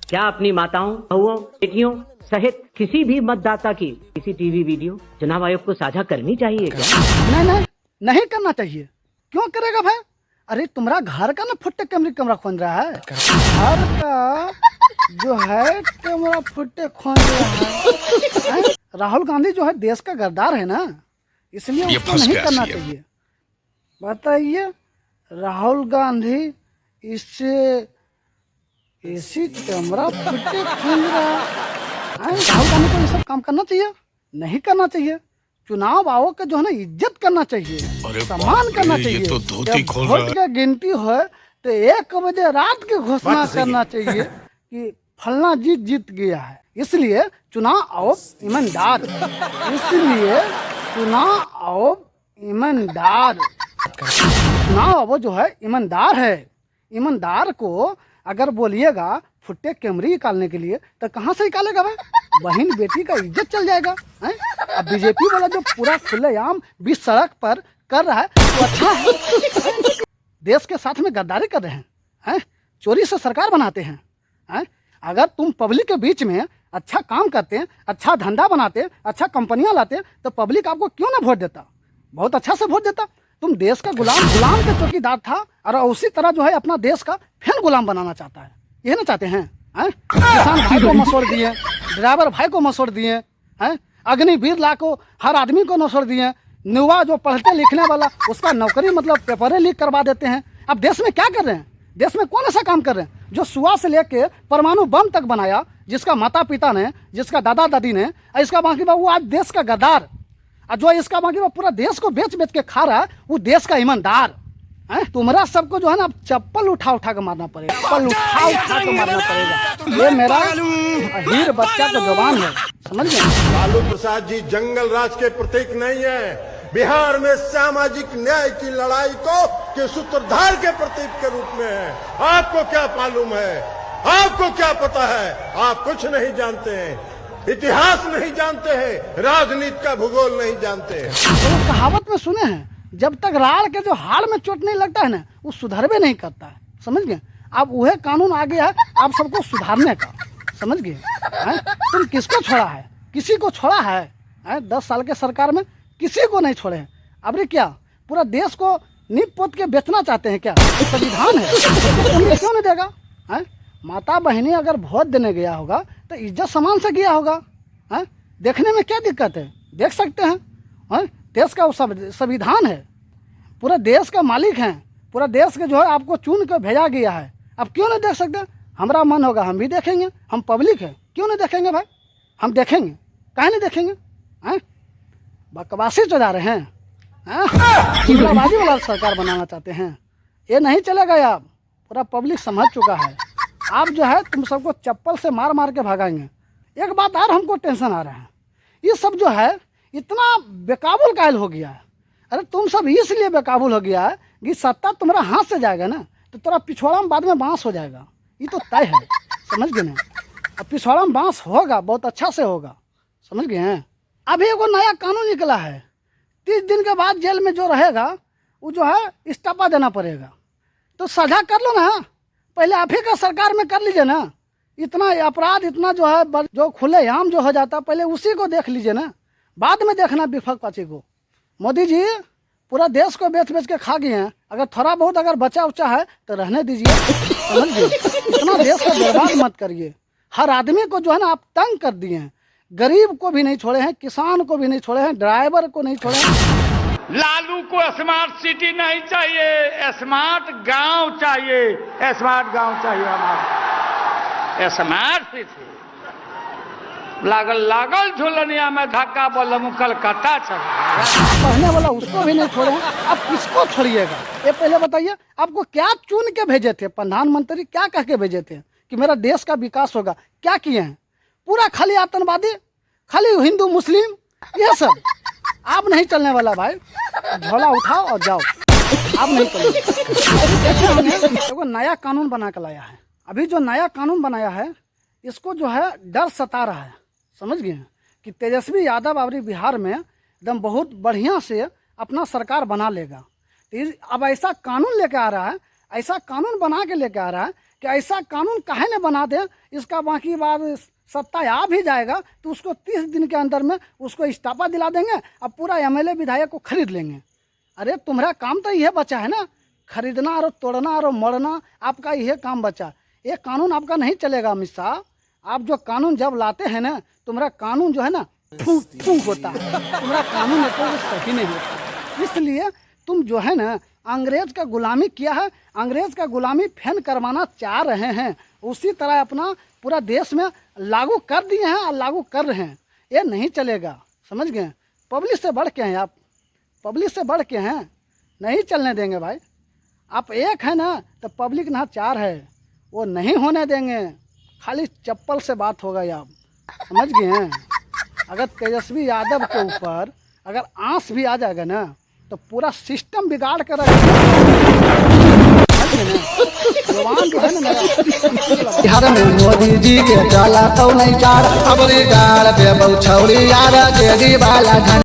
क्या अपनी माताओं, बहुओं, बेटियों सहित किसी भी मतदाता की सीसीटीवी वीडियो चुनाव आयोग को साझा करनी चाहिए क्या? नहीं करना चाहिए। क्यों करेगा भाई? अरे तुम्हारा घर का ना फुट्टे कैमरा खोज रहा है, घर का जो है कैमरा फुट्टे खोज रहा है। राहुल गांधी जो है देश का गद्दार है ना, इसलिए उसको नहीं करना चाहिए। बताइए, राहुल गांधी इससे ऐसी कैमरा फुट्टे खोज रहा है। राहुल गांधी को ये सब काम करना चाहिए? नहीं करना चाहिए। चुनाव आयोग का जो है ना इज्जत करना चाहिए, सम्मान करना चाहिए। तो वोट का गिनती हो तो 1 बजे रात की घोषणा करना चाहिए कि फलना जीत गया है। इसलिए चुनाव आयोग ईमानदार, इसलिए चुनाव आयोग ईमानदार, चुनाव आयोग जो है ईमानदार है। ईमानदार को अगर बोलिएगा फुट्टे कैमरे निकालने के लिए तो कहाँ से निकालेगा भाई? बहन बेटी का इज्जत चल जाएगा। अब बीजेपी वाला जो पूरा खुलेआम बीच सड़क पर कर रहा है तो अच्छा है। देश के साथ में गद्दारी कर रहे हैं, चोरी से सरकार बनाते हैं। अगर तुम पब्लिक के बीच में अच्छा काम करते, अच्छा धंधा बनाते, अच्छा कंपनियां लाते तो पब्लिक आपको क्यों ना वोट देता? बहुत अच्छा से वोट देता। तुम देश का गुलाम के चौकीदार था और उसी तरह जो है अपना देश का फिर गुलाम बनाना चाहता है। ये ना चाहते हैं? किसान भाई को मसोड़ दिए, ड्राइवर भाई को मसोड़ दिए, अग्निवीर ला को हर आदमी को मसोड़ दिए। युवा जो पढ़ते लिखने वाला उसका नौकरी मतलब पेपरें लीक करवा देते हैं। अब देश में क्या कर रहे हैं? देश में कौन ऐसा काम कर रहे हैं जो सुआ से लेके परमाणु बम तक बनाया, जिसका माता पिता ने, जिसका दादा दादी ने, इसका बाकी वो आज देश का गद्दार, और जो इसका बाकी वो पूरा देश को बेच बेच के खा रहा है वो देश का ईमानदार है। तुम्हारा सबको जो है ना चप्पल उठा उठा के मारना पड़ेगा, चप्पल उठा उठा के मारना पड़ेगा। ये मेरा हीर बच्चा का जवान है, समझ गए? लालू प्रसाद जी जंगल राज के प्रतीक नहीं है। बिहार में सामाजिक न्याय की लड़ाई के सूत्रधार के प्रतीक के रूप में है। आपको क्या मालूम है? आपको क्या पता है? आप कुछ नहीं जानते हैं, इतिहास नहीं जानते हैं, राजनीति का भूगोल नहीं जानते हैं। तो कहावत में सुने हैं, जब तक राड़ के जो हाड़ में चोट नहीं लगता है ना वो सुधरबे नहीं करता है। समझ गए? अब वह कानून आ गया है आप सबको सुधारने का, समझ गए? तुम किसको छोड़ा है? किसी को छोड़ा है? 10 साल के सरकार में किसी को नहीं छोड़े हैं। अब क्या पूरा देश को नीप पोत के बेचना चाहते हैं क्या? संविधान है, तुम्हें क्यों नहीं देगा? माता बहनी अगर वोट देने गया होगा तो इज्जत सम्मान से गया होगा। देखने में क्या दिक्कत है? देख सकते हैं। देश का संविधान है, पूरा देश का मालिक हैं, पूरा देश के जो है आपको चुन के भेजा गया है। अब क्यों नहीं देख सकते? हमारा मन होगा हम भी देखेंगे, हम पब्लिक है, क्यों नहीं देखेंगे भाई? हम देखेंगे, काहे नहीं देखेंगे? बकवासी चला रहे हैं, बाजी वाला सरकार बनाना चाहते हैं। ये नहीं चलेगा यार, पूरा पब्लिक समझ चुका है। आप जो है तुम सबको चप्पल से मार मार के भगाएंगे। एक बात और हमको टेंशन आ रहा है, ये सब जो है इतना बेकाबुल कायल हो गया है। अरे तुम सब इसलिए बेकाबुल हो गया है कि सत्ता तुम्हारा हाथ से जाएगा ना तो तेरा पिछवाड़ा में बाद में बांस हो जाएगा, ये तो तय है, समझ गए ना? अब पिछवाड़ा में बांस होगा, बहुत अच्छा से होगा, समझ गए हैं? अभी एगो नया कानून निकला है, 30 दिन के बाद जेल में जो रहेगा वो जो है इस्तीफा देना पड़ेगा। तो सजा कर लो ना, पहले आप ही का सरकार में कर लीजिए ना। इतना अपराध इतना जो है जो खुलेआम जो हो जाता, पहले उसी को देख लीजिए ना, बाद में देखना विपक्षी को। मोदी जी पूरा देश को बेच बेच के खा गए हैं, अगर थोड़ा बहुत अगर बचा उचा है तो रहने दीजिए, समझिए? इतना देश को बर्बाद मत करिए। हर आदमी को जो है ना आप तंग कर दिए हैं, गरीब को भी नहीं छोड़े हैं, किसान को भी नहीं छोड़े हैं, ड्राइवर को नहीं छोड़े हैं। लालू को स्मार्ट सिटी नहीं चाहिए, स्मार्ट गांव चाहिए, स्मार्ट गांव चाहिए हमारा, स्मार्ट सिटी। लागल लागल झुलनिया में धक्का बोलम कलकत्ता चल पढ़ने वाला उसको भी नहीं छोड़े हैं। अब किसको छोड़िएगा? ये पहले बताइए, आपको क्या चुन के भेजे थे प्रधानमंत्री? क्या कह के भेजे थे कि मेरा देश का विकास होगा? क्या किए हैं? पूरा खाली आतंकवादी, खाली हिंदू मुस्लिम, ये सब आप नहीं चलने वाला भाई। झोला उठाओ और जाओ, आप नहीं चलेगा। देखिए हमने देखो नया कानून बना के लाया है। अभी जो नया कानून बनाया है इसको जो है डर सता रहा है, समझ गए कि तेजस्वी यादव अभी बिहार में एकदम बहुत बढ़िया से अपना सरकार बना लेगा। तो अब ऐसा कानून लेके आ रहा है, ऐसा कानून बना के लेके आ रहा है कि ऐसा कानून काहे न बना दे, इसका बाकी बात सत्ता आ भी जाएगा तो उसको 30 दिन के अंदर में उसको इस्तीफा दिला देंगे, अब पूरा एमएलए विधायक को खरीद लेंगे। अरे तुम्हारा काम तो यह बचा है ना, खरीदना और तोड़ना और मरना, आपका यह काम बचा। ये कानून आपका नहीं चलेगा अमित शाह। आप जो कानून जब लाते हैं ना, तुम्हारा कानून जो है ना फू फू होता है, तुम्हारा कानून है तो सही नहीं होता। इसलिए तुम जो है ना अंग्रेज का गुलामी किया है, अंग्रेज का गुलामी फैन करवाना चाह रहे हैं, उसी तरह अपना पूरा देश में लागू कर दिए हैं और लागू कर रहे हैं। ये नहीं चलेगा, समझ गए। पब्लिक से बढ़ के हैं आप, पब्लिक से बढ़ के हैं, नहीं चलने देंगे भाई। आप एक है ना तो पब्लिक ना 4 है, वो नहीं होने देंगे। खाली चप्पल से बात होगा आप, समझ गए हैं। अगर तेजस्वी यादव के ऊपर अगर आंच भी आ जाएगा ना तो पूरा सिस्टम बिगाड़ कर बिहार में मोदी जी के चला तो नहीं चार, अब गाड़ पे बहु छौरी यार जेडी वाला